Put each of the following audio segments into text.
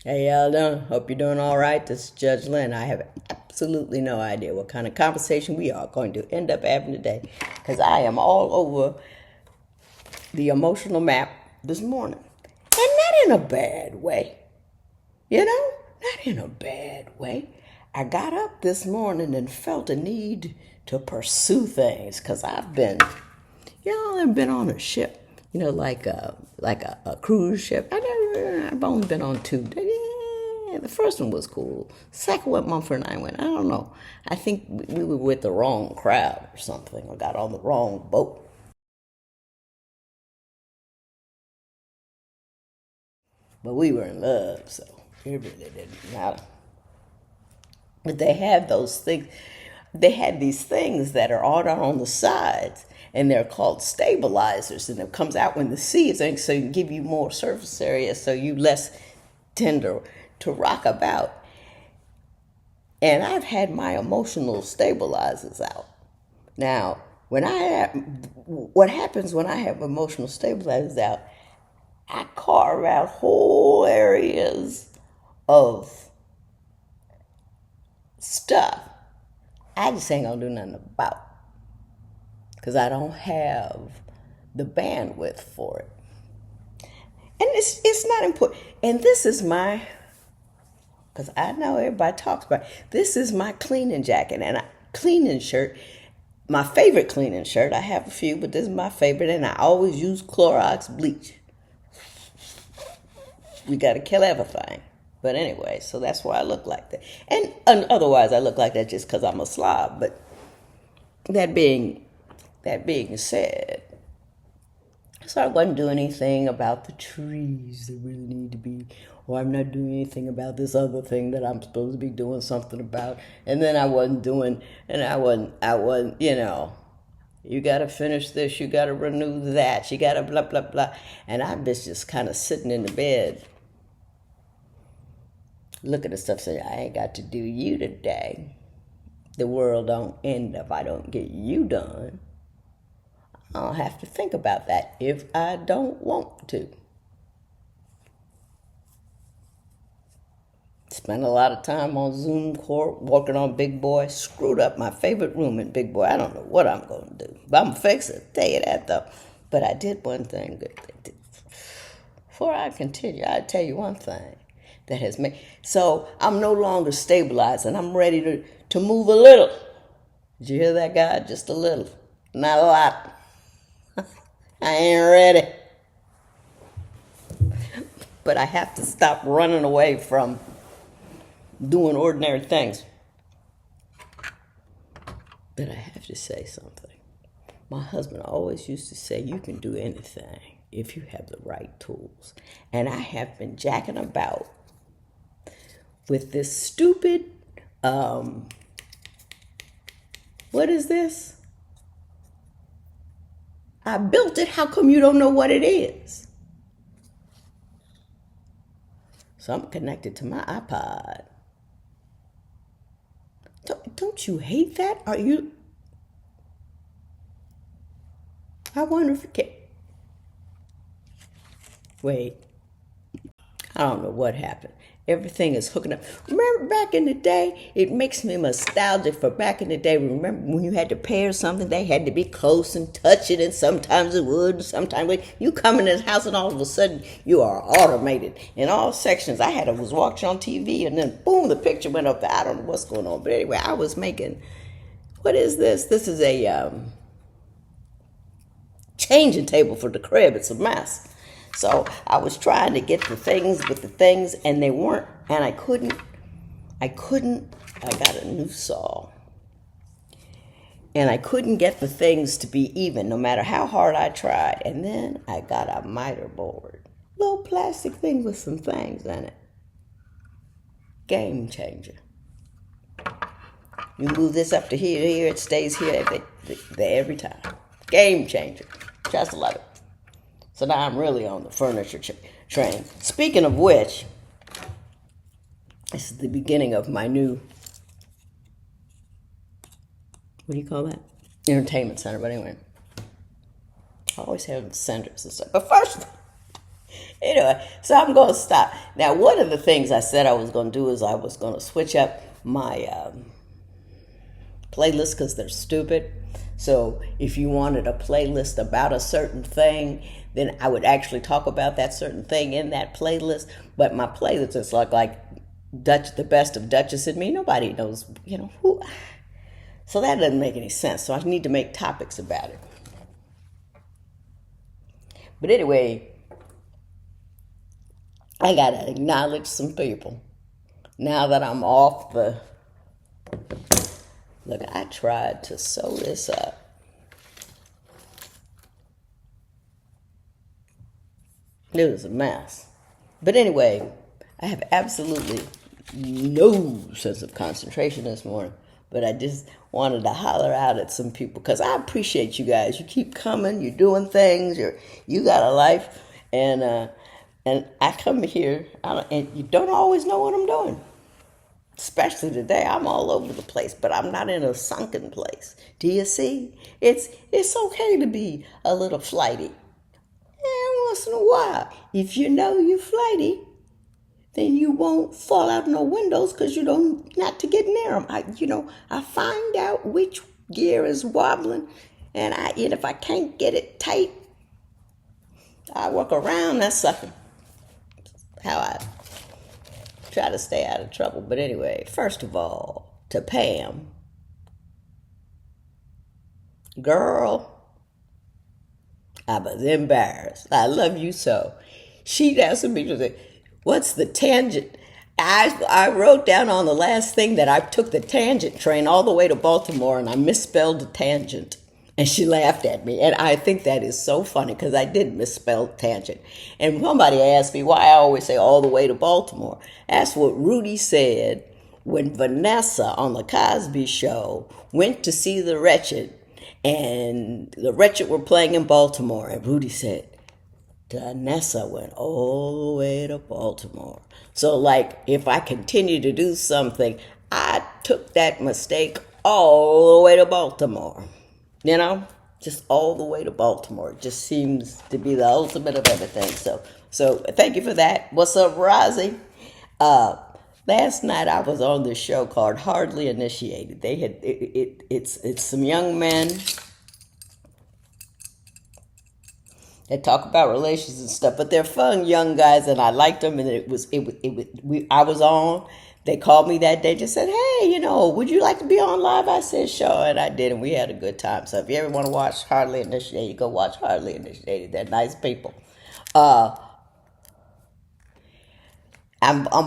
Hey, y'all doing? Hope you're doing all right. This is Judge Lynn. I have absolutely no idea what kind of conversation we are going to end up having today because I am all over the emotional map this morning. And not in a bad way, you know? Not in a bad way. I got up this morning and felt a need to pursue things because I've been on a ship, like a cruise ship. I've only been on two. Yeah, the first one was cool. Second one, Mumford and I went. I don't know. I think we were with the wrong crowd or something, or got on the wrong boat. But we were in love, so it really didn't matter. But they have those things. They had these things that are all down on the sides, and they're called stabilizers, and it comes out when the sea is in, so it give you more surface area, so you less tender to rock about. And I've had my emotional stabilizers out. Now, what happens when I have emotional stabilizers out? I carve out whole areas of stuff I just ain't gonna do nothing about because I don't have the bandwidth for it. And it's not important. And this is my, because I know everybody talks about it. This is my cleaning jacket and cleaning shirt. My favorite cleaning shirt. I have a few, but this is my favorite, and I always use Clorox bleach. We got to kill everything. But anyway, so that's why I look like that. And otherwise, I look like that just because I'm a slob. But that being that being said, so I wasn't doing anything about the trees that really need to be, or I'm not doing anything about this other thing that I'm supposed to be doing something about. And then I wasn't doing, and I wasn't, you got to finish this, you got to renew that, you got to blah, blah, blah. And I was just kind of sitting in the bed looking at stuff saying, I ain't got to do you today. The world don't end if I don't get you done. I'll have to think about that if I don't want to. Spent a lot of time on Zoom court working on Big Boy. Screwed up my favorite room in Big Boy. I don't know what I'm going to do. But I'm going to fix it. Tell you that though. But I did one thing good. Before I continue, I'll tell you one thing that has made. So I'm no longer stabilized and I'm ready to move a little. Did you hear that, God? Just a little. Not a lot. I ain't ready. But I have to stop running away from doing ordinary things. But I have to say something. My husband always used to say, you can do anything if you have the right tools. And I have been jacking about with this stupid, what is this? I built it. How come you don't know what it is? So I'm connected to my iPod. Don't you hate that? Are you? I wonder if it can. Wait. I don't know what happened. Everything is hooking up. Remember back in the day? It makes me nostalgic for back in the day. Remember when you had to pair something, they had to be close and touch it, and sometimes it would, and sometimes it would. You come in this house and all of a sudden you are automated in all sections. Was watching on TV and then boom, the picture went up. I don't know what's going on. But anyway, I was making, what is this? This is a changing table for the crib. It's a mess. So I was trying to get the things with the things, and they weren't, and I couldn't. I got a new saw, and I couldn't get the things to be even, no matter how hard I tried. And then I got a miter board, little plastic thing with some things in it. Game changer. You move this up to here, it stays here every time. Game changer. Just love it. So now I'm really on the furniture train. Speaking of which, this is the beginning of my new, what do you call that? Entertainment center. But anyway, I always have centers and stuff. But first, Anyway, so I'm going to stop. Now, one of the things I said I was going to do is I was going to switch up my playlists because they're stupid. So if you wanted a playlist about a certain thing, then I would actually talk about that certain thing in that playlist. But my playlist is like Dutch, the best of Duchess and me. Nobody knows, who. So that doesn't make any sense. So I need to make topics about it. But anyway, I got to acknowledge some people. Now that I'm off the... Look, I tried to sew this up. It was a mess. But anyway, I have absolutely no sense of concentration this morning. But I just wanted to holler out at some people because I appreciate you guys. You keep coming. You're doing things. You got a life. And I come here, and you don't always know what I'm doing. Especially today, I'm all over the place, but I'm not in a sunken place. Do you see? It's okay to be a little flighty. And once in a while, if you know you're flighty, then you won't fall out no windows because you don't not to get near them. I find out which gear is wobbling, and if I can't get it tight, I walk around that sucker. How I try to stay out of trouble. But anyway, first of all, to Pam. Girl, I was embarrassed. I love you so. She'd asked me to say, what's the tangent? I wrote down on the last thing that I took the tangent train all the way to Baltimore and I misspelled the tangent. And she laughed at me. And I think that is so funny because I did misspell tangent. And somebody asked me why I always say all the way to Baltimore. That's what Rudy said when Vanessa on the Cosby Show went to see The Wretched. And The Wretched were playing in Baltimore. And Rudy said, Vanessa went all the way to Baltimore. So like if I continue to do something, I took that mistake all the way to Baltimore. Just all the way to Baltimore. It just seems to be the ultimate of everything. So thank you for that. What's up, Rozzy? Last night I was on this show called Hardly Initiated. They had it's some young men that talk about relations and stuff, but they're fun young guys, and I liked them. And I was on. They called me that day, just said, hey, would you like to be on live? I said, sure, and I did, and we had a good time. So if you ever want to watch Hardly Initiated, go watch Hardly Initiated. They're nice people. I'm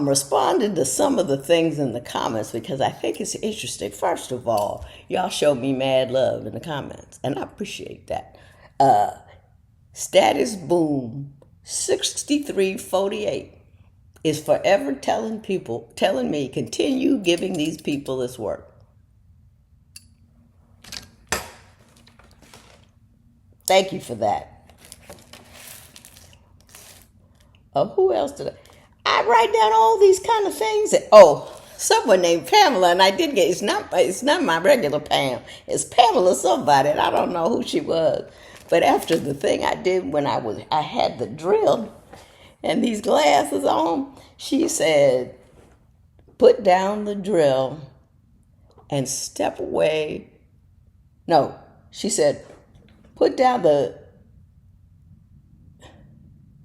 responding to some of the things in the comments because I think it's interesting. First of all, y'all show me mad love in the comments, and I appreciate that. Status Boom 6348 is forever telling me, continue giving these people this work. Thank you for that. Who else did I write down all these kind of things? Someone named Pamela, and I did get, it's not my regular Pam. It's Pamela somebody, and I don't know who she was. But after the thing I did when I had the drill and these glasses on, she said, put down the drill and step away. No, she said,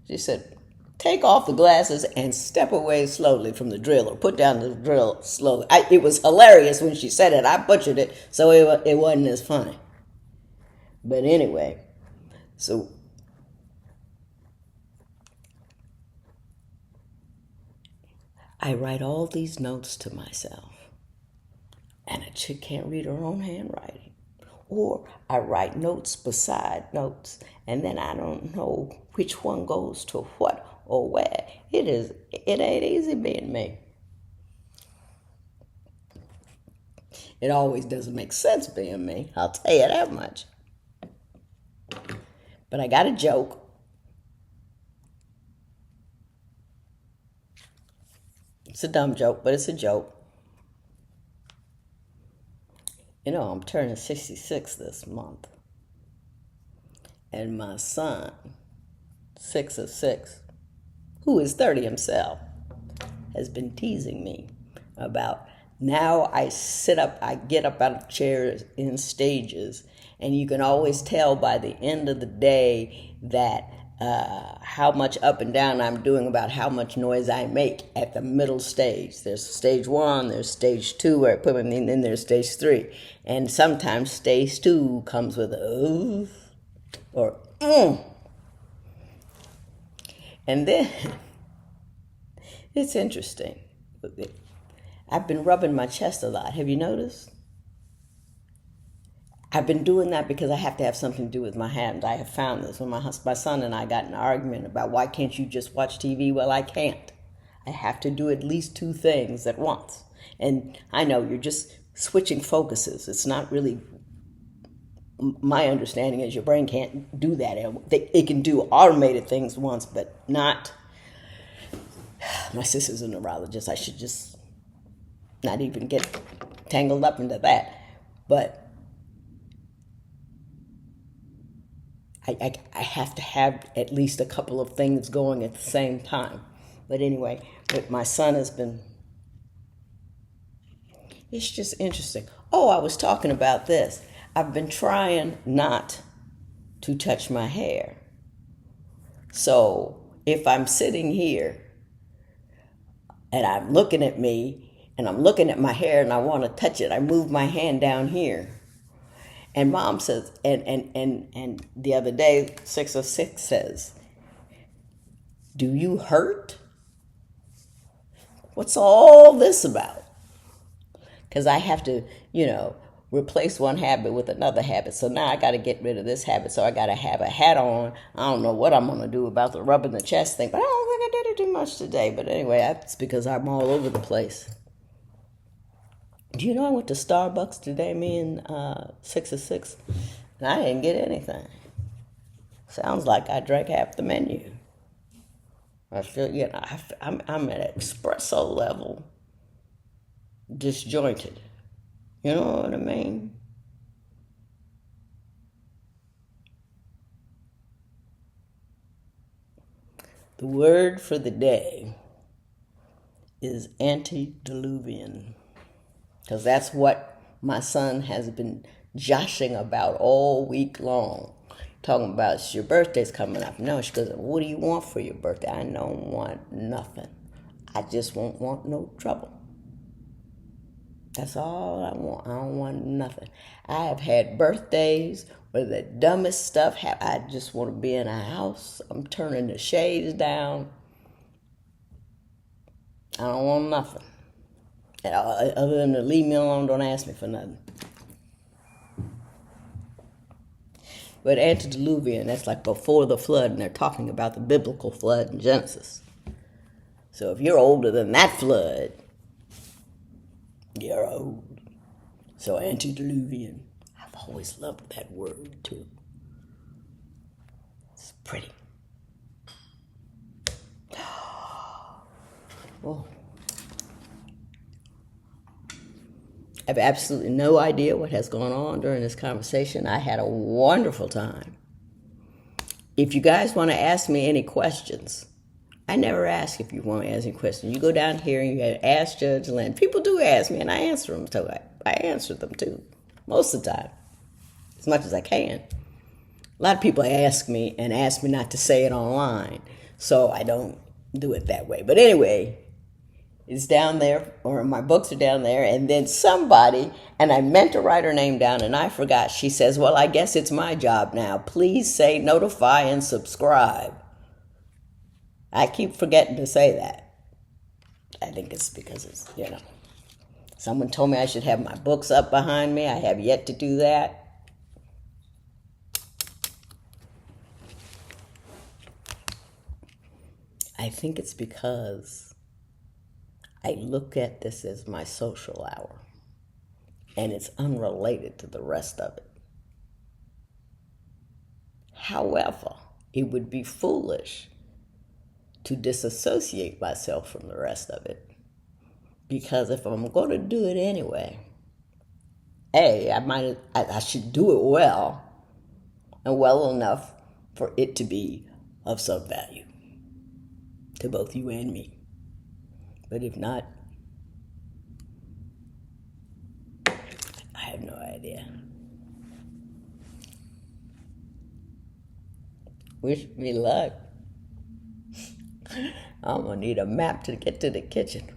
she said, take off the glasses and step away slowly from the drill, or put down the drill slowly. It was hilarious when she said it. I butchered it, so it wasn't as funny. But anyway, so I write all these notes to myself, and a chick can't read her own handwriting. Or I write notes beside notes, and then I don't know which one goes to what or where. It ain't easy being me. It always doesn't make sense being me, I'll tell you that much. But I got a joke. It's a dumb joke, but it's a joke. I'm turning 66 this month. And my son, 6 of 6, who is 30 himself, has been teasing me about now I sit up, I get up out of chairs in stages, and you can always tell by the end of the day that how much up and down I'm doing about how much noise I make at the middle stage. There's stage one, there's stage two where I put them in, then there's stage three. And sometimes stage two comes with a ooh or And then it's interesting. I've been rubbing my chest a lot. Have you noticed? I've been doing that because I have to have something to do with my hands. I have found this when my son and I got in an argument about why can't you just watch TV? Well, I can't. I have to do at least two things at once. And I know you're just switching focuses. It's not really, my understanding is your brain can't do that. It can do automated things once, but not, my sister's a neurologist. I should just not even get tangled up into that. But I have to have at least a couple of things going at the same time. But anyway, but my son has been, it's just interesting. Oh, I was talking about this. I've been trying not to touch my hair. So if I'm sitting here and I'm looking at me and I'm looking at my hair and I want to touch it, I move my hand down here. And Mom says, and the other day, 606 says, do you hurt? What's all this about? Because I have to, replace one habit with another habit. So now I got to get rid of this habit. So I got to have a hat on. I don't know what I'm going to do about the rubbing the chest thing, but I don't think I did it too much today. But anyway, that's because I'm all over the place. Do you know I went to Starbucks today, me and 606, and I didn't get anything. Sounds like I drank half the menu. I feel, I'm at espresso level, disjointed. You know what I mean? The word for the day is antediluvian. Because that's what my son has been joshing about all week long. Talking about, your birthday's coming up. No, she goes, what do you want for your birthday? I don't want nothing. I just won't want no trouble. That's all I want. I don't want nothing. I have had birthdays where the dumbest stuff happened. I just want to be in a house. I'm turning the shades down. I don't want nothing. Other than to leave me alone, don't ask me for nothing. But antediluvian, that's like before the flood, and they're talking about the biblical flood in Genesis. So if you're older than that flood, you're old. So antediluvian. I've always loved that word too. It's pretty. Oh. I have absolutely no idea what has gone on during this conversation. I had a wonderful time. If you guys want to ask me any questions, I never ask if you want to ask any questions. You go down here and you ask Judge Lynn. People do ask me, and I answer them, so I answer them too, most of the time, as much as I can. A lot of people ask me and ask me not to say it online, so I don't do it that way. But anyway, it's down there, or my books are down there, and then somebody, and I meant to write her name down, and I forgot. She says, well, I guess it's my job now. Please say notify and subscribe. I keep forgetting to say that. I think it's because it's, someone told me I should have my books up behind me. I have yet to do that. I think it's because I look at this as my social hour, and it's unrelated to the rest of it. However, it would be foolish to disassociate myself from the rest of it, because if I'm going to do it anyway, I should do it well, and well enough for it to be of some value. to both you and me. But if not, I have no idea. Wish me luck. I'm gonna need a map to get to the kitchen.